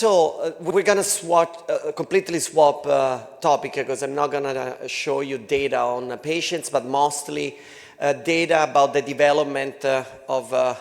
So we're going to completely swap topic because I'm not going to show you data on patients, but mostly data about the development of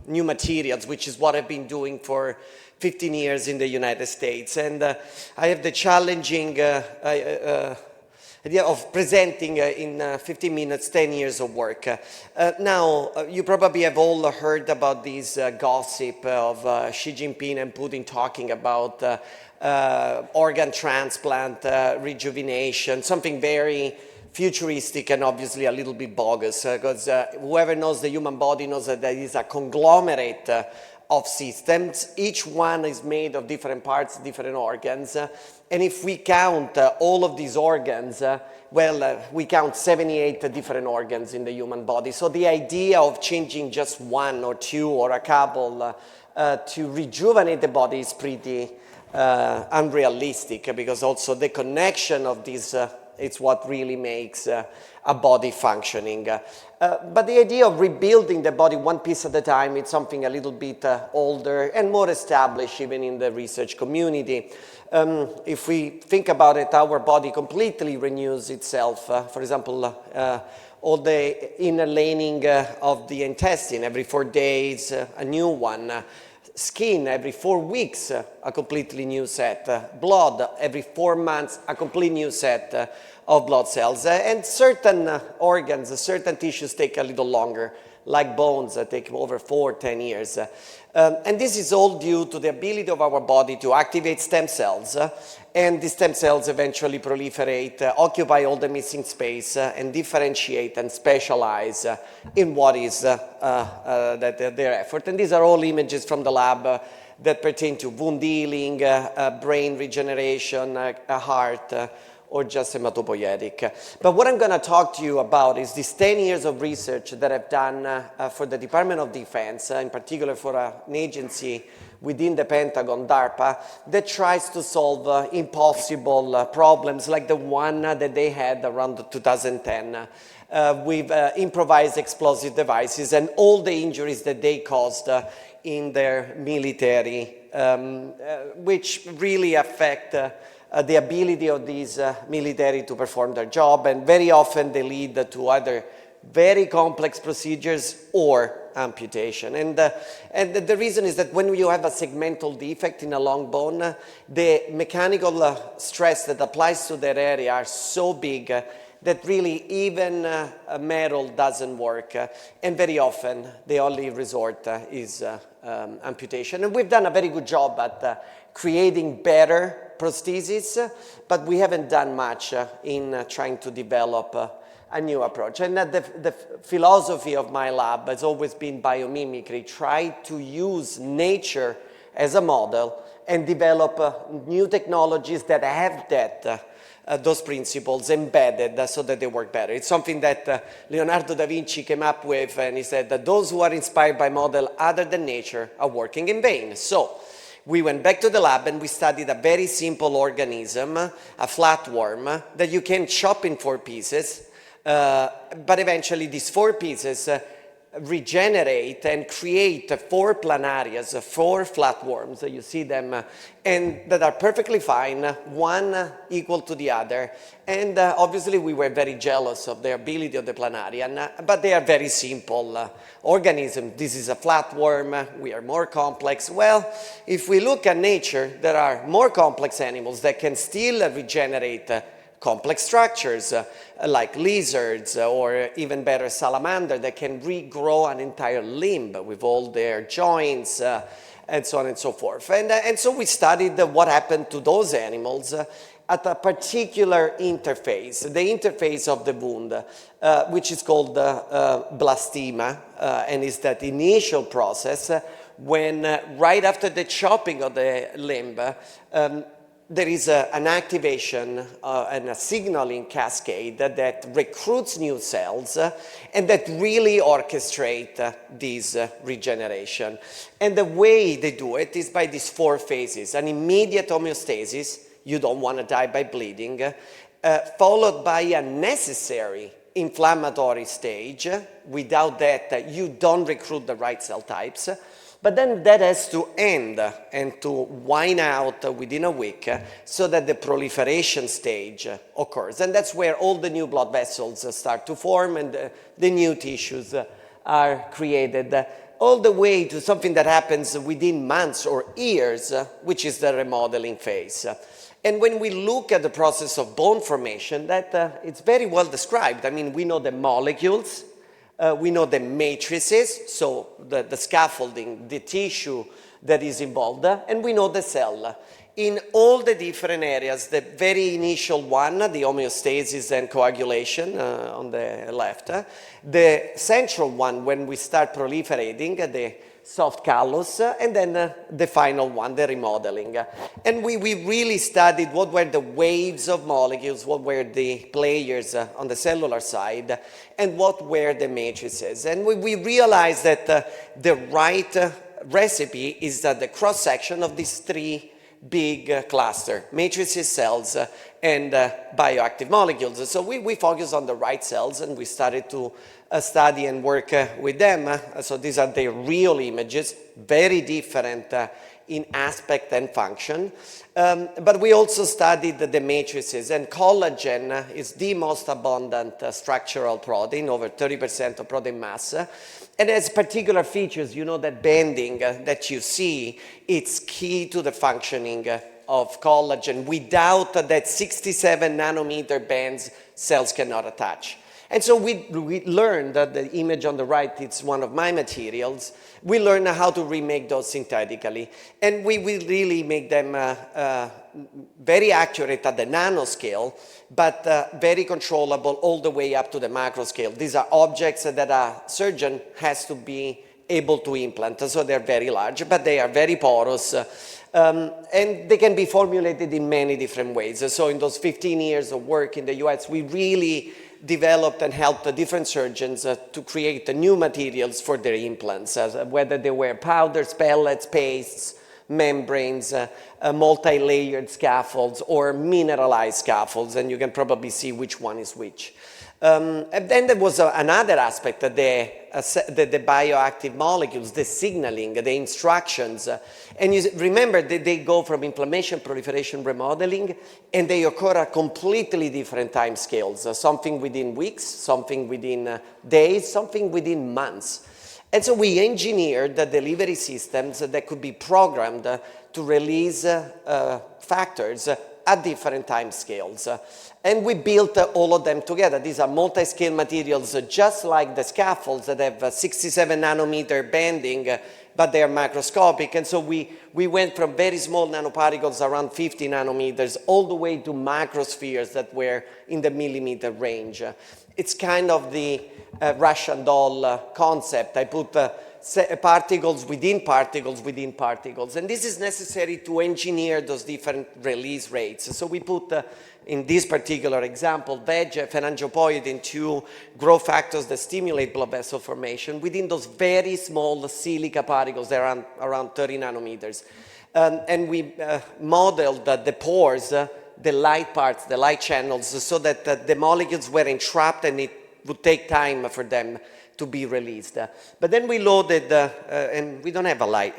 new materials, which is what I've been doing for 15 years in the United States. And I have the challenging idea of presenting in 15 minutes 10 years of work. Now, you probably have all heard about this gossip of Xi Jinping and Putin talking about organ transplant, rejuvenation, something very futuristic and obviously a little bit bogus, because whoever knows the human body knows that there is a conglomerate of systems. Each one is made of different parts, different organs. And if we count all of these organs, we count 78 different organs in the human body. So the idea of changing just one or two or a couple to rejuvenate the body is pretty unrealistic, because also the connection of these it's what really makes a body functioning. But the idea of rebuilding the body one piece at a time, it's something a little bit older and more established even in the research community. If we think about it, our body completely renews itself. For example, all the inner lining of the intestine, every 4 days, a new one. Skin, every 4 weeks, a completely new set. Blood, every 4 months, a complete new set of blood cells. And certain organs, certain tissues take a little longer, like bones that take over 10 years. And this is all due to the ability of our body to activate stem cells. And these stem cells eventually proliferate, occupy all the missing space, and differentiate and specialize in what is their effort. And these are all images from the lab that pertain to wound healing, brain regeneration, a heart, or just hematopoietic. But what I'm going to talk to you about is these 10 years of research that I've done for the Department of Defense, in particular for an agency within the Pentagon, DARPA, that tries to solve impossible problems like the one that they had around 2010 with improvised explosive devices and all the injuries that they caused in their military, which really affect the ability of these military to perform their job, and very often they lead to either very complex procedures or amputation. And the reason is that when you have a segmental defect in a long bone, the mechanical stress that applies to that area are so big that really even metal doesn't work. And very often the only resort is amputation. And we've done a very good job at creating better prosthesis, but we haven't done much in trying to develop a new approach. And the philosophy of my lab has always been biomimicry, try to use nature as a model and develop new technologies that have those principles embedded so that they work better. It's something that Leonardo da Vinci came up with, and he said that those who are inspired by model other than nature are working in vain. So we went back to the lab and we studied a very simple organism, a flatworm, that you can chop in 4 pieces, but eventually these 4 pieces regenerate and create 4 planarias, 4 flatworms. You see them, and that are perfectly fine, one equal to the other. And obviously we were very jealous of the ability of the planarian, but they are very simple organisms. This is a flatworm, we are more complex. Well, if we look at nature, there are more complex animals that can still regenerate complex structures like lizards, or even better salamander, that can regrow an entire limb with all their joints and so on and so forth. And so we studied what happened to those animals at a particular interface, the interface of the wound, which is called blastema, and is that initial process when right after the chopping of the limb, there is an activation and a signaling cascade that recruits new cells and that really orchestrate this regeneration. And the way they do it is by these 4 phases: an immediate homeostasis, you don't want to die by bleeding, followed by a necessary inflammatory stage. Without that, you don't recruit the right cell types. But then that has to end and to wind out within a week so that the proliferation stage occurs. And that's where all the new blood vessels start to form and the new tissues are created, all the way to something that happens within months or years, which is the remodeling phase. And when we look at the process of bone formation, that it's very well described. I mean, we know the molecules, we know the matrices, so the scaffolding, the tissue that is involved, and we know the cell. In all the different areas, the very initial one, the homeostasis and coagulation on the left, the central one when we start proliferating, the soft callus, and then the final one, the remodeling. And we really studied what were the waves of molecules, what were the players on the cellular side, and what were the matrices. And we realized that the right recipe is that the cross-section of these three big cluster, matrices, cells, and bioactive molecules. So we focus on the right cells, and we started to study and work with them. So these are the real images, very different in aspect and function. But we also studied the matrices, and collagen is the most abundant structural protein, over 30% of protein mass. And it has particular features. You know that bending that you see, it's key to the functioning of collagen. Without that 67 nanometer bands, cells cannot attach. And so we learned that the image on the right, it's one of my materials. We learned how to remake those synthetically. And we will really make them very accurate at the nanoscale, but very controllable all the way up to the macro scale. These are objects that a surgeon has to be able to implant. So they're very large, but they are very porous. And they can be formulated in many different ways. So in those 15 years of work in the US, we really developed and helped the different surgeons to create the new materials for their implants, whether they were powders, pellets, pastes, membranes, multi-layered scaffolds, or mineralized scaffolds, and you can probably see which one is which. And then there was another aspect, the bioactive molecules, the signaling, the instructions. And you remember that they go from inflammation, proliferation, remodeling, and they occur at completely different time scales, something within weeks, something within days, something within months. And so we engineered the delivery systems that could be programmed to release factors at different time scales. And we built all of them together. These are multi-scale materials, just like the scaffolds that have 67 nanometer bending, but they are macroscopic. And so we went from very small nanoparticles around 50 nanometers all the way to macrospheres that were in the millimeter range. It's kind of the Russian doll concept. I put particles within particles within particles. And this is necessary to engineer those different release rates. So we put, in this particular example, VEGF and angiopoietin, two growth factors that stimulate blood vessel formation within those very small silica particles. They're around 30 nanometers. And we modeled the pores, the light parts, the light channels, so that the molecules were entrapped and it would take time for them to be released. But then we loaded, and we don't have a light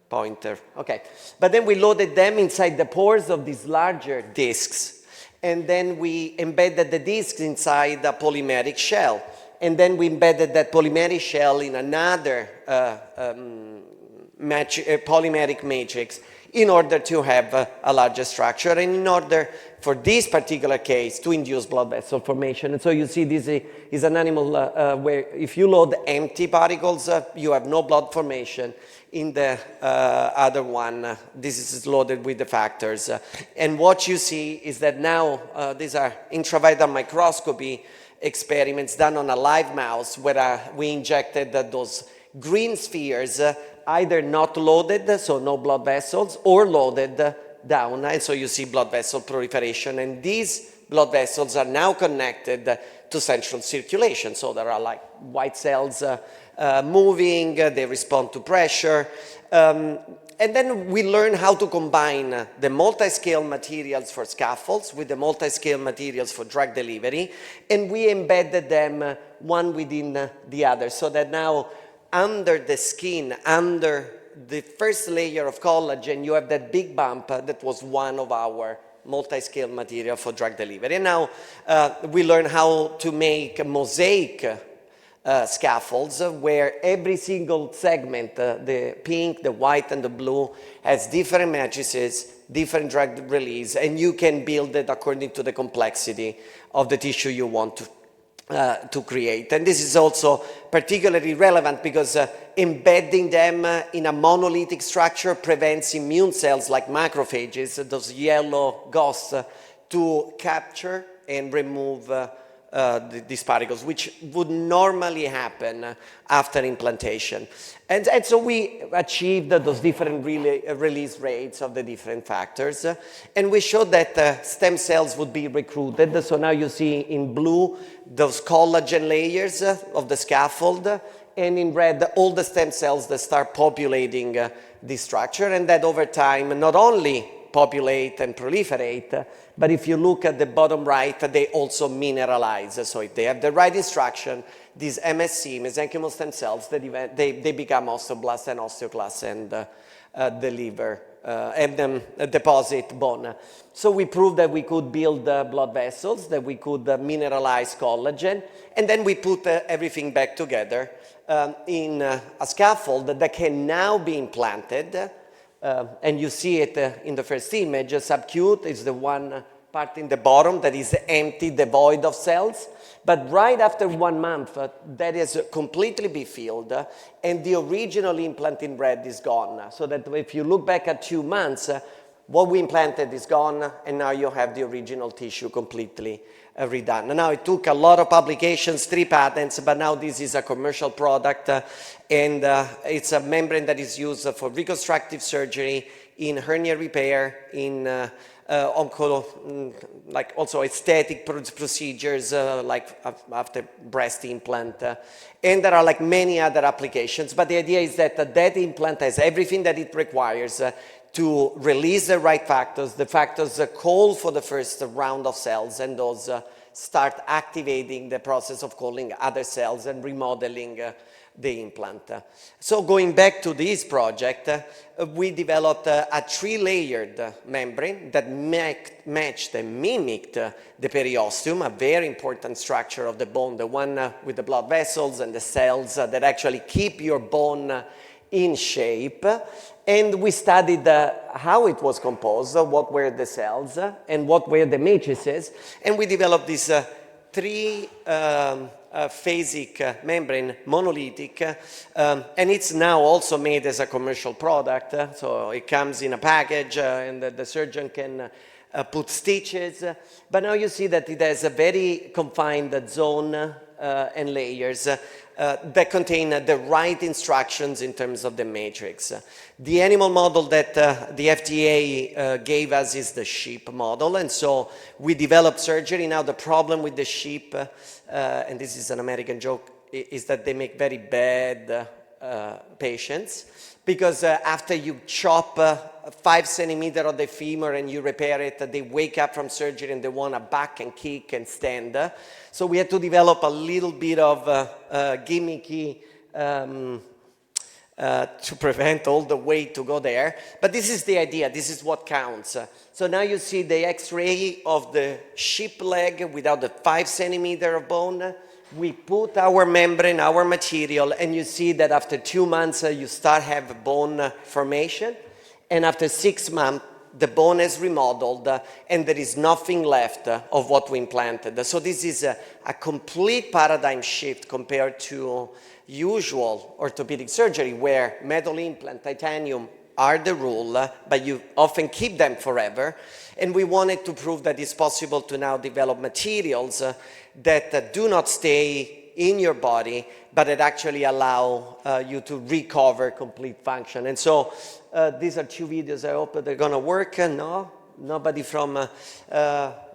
pointer, okay. But then we loaded them inside the pores of these larger discs. And then we embedded the discs inside a polymeric shell. And then we embedded that polymeric shell in another polymeric matrix in order to have a larger structure and in order, for this particular case, to induce blood vessel formation. And so you see this is an animal where if you load empty particles, you have no blood formation. In the other one, this is loaded with the factors. And what you see is that now these are intravital microscopy experiments done on a live mouse where we injected those green spheres, either not loaded, so no blood vessels, or loaded down, and so you see blood vessel proliferation. And these blood vessels are now connected to central circulation, so there are like white cells moving, they respond to pressure. And then we learn how to combine the multi-scale materials for scaffolds with the multi-scale materials for drug delivery, and we embedded them one within the other, so that now under the skin, under the first layer of collagen, you have that big bump that was one of our multi-scale material for drug delivery. And now we learn how to make mosaic scaffolds where every single segment, the pink, the white, and the blue, has different matrices, different drug release, and you can build it according to the complexity of the tissue you want to create. And this is also particularly relevant because embedding them in a monolithic structure prevents immune cells like macrophages, those yellow ghosts, to capture and remove these particles, which would normally happen after implantation. And so we achieved those different release rates of the different factors. And we showed that stem cells would be recruited. So now you see in blue those collagen layers of the scaffold, and in red all the stem cells that start populating this structure, and that over time not only populate and proliferate, but if you look at the bottom right, they also mineralize. So if they have the right instruction, these MSC, mesenchymal stem cells, they become osteoblasts and osteoclasts and deliver and deposit bone. So we proved that we could build blood vessels, that we could mineralize collagen, and then we put everything back together in a scaffold that can now be implanted. And you see it in the first image. Subcute is the one part in the bottom that is empty, devoid of cells. But right after 1 month, that is completely be filled, and the original implant in red is gone. So that if you look back at 2 months, what we implanted is gone, and now you have the original tissue completely redone. Now, it took a lot of publications, 3 patents, but now this is a commercial product, and it's a membrane that is used for reconstructive surgery, in hernia repair, in like also aesthetic procedures, like after breast implant, and there are like many other applications. But the idea is that that implant has everything that it requires to release the right factors. The factors call for the first round of cells, and those start activating the process of calling other cells and remodeling the implant. So going back to this project, we developed a 3-layered membrane that matched and mimicked the periosteum, a very important structure of the bone, the one with the blood vessels and the cells that actually keep your bone in shape. And we studied how it was composed, what were the cells, and what were the matrices. And we developed this 3-phasic membrane, monolithic, and it's now also made as a commercial product. So it comes in a package, and the surgeon can put stitches. But now you see that it has a very confined zone and layers that contain the right instructions in terms of the matrix. The animal model that the FDA gave us is the sheep model, and so we developed surgery. Now the problem with the sheep, and this is an American joke, is that they make very bad patients, because after you chop 5 centimeters of the femur and you repair it, they wake up from surgery and they want to back and kick and stand. So we had to develop a little bit of gimmicky to prevent all the weight to go there. But this is the idea. This is what counts. So now you see the X-ray of the sheep leg without the 5 centimeters of bone. We put our membrane, our material, and you see that after 2 months, you start have bone formation. And after 6 months, the bone is remodeled, and there is nothing left of what we implanted. So this is a complete paradigm shift compared to usual orthopedic surgery, where metal implant, titanium are the rule, but you often keep them forever. And we wanted to prove that it's possible to now develop materials that do not stay in your body, but that actually allow you to recover complete function. And so these are 2 videos. I hope they're going to work. No? Nobody from, I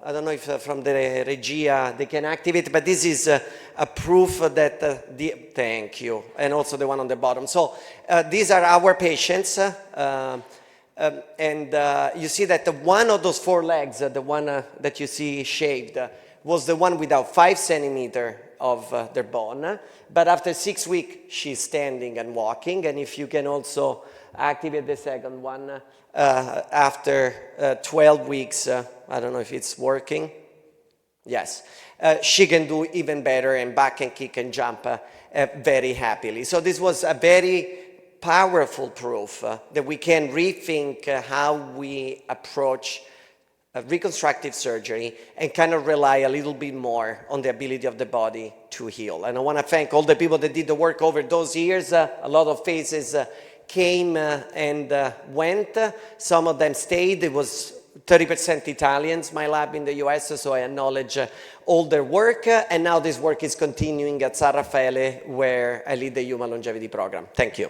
don't know if from the Regia they can activate, but this is a proof that thank you, and also the one on the bottom. So these are our patients, and you see that one of those 4 legs, the one that you see shaved, was the one without 5 centimeters of their bone. But after 6 weeks, she's standing and walking. And if you can also activate the second one, after 12 weeks, I don't know if it's working. Yes, she can do even better and back and kick and jump very happily. So this was a very powerful proof that we can rethink how we approach reconstructive surgery and kind of rely a little bit more on the ability of the body to heal. And I want to thank all the people that did the work over those years. A lot of faces came and went. Some of them stayed. It was 30% Italians, my lab in the US, so I acknowledge all their work. And now this work is continuing at San Raffaele, where I lead the Human Longevity Program. Thank you.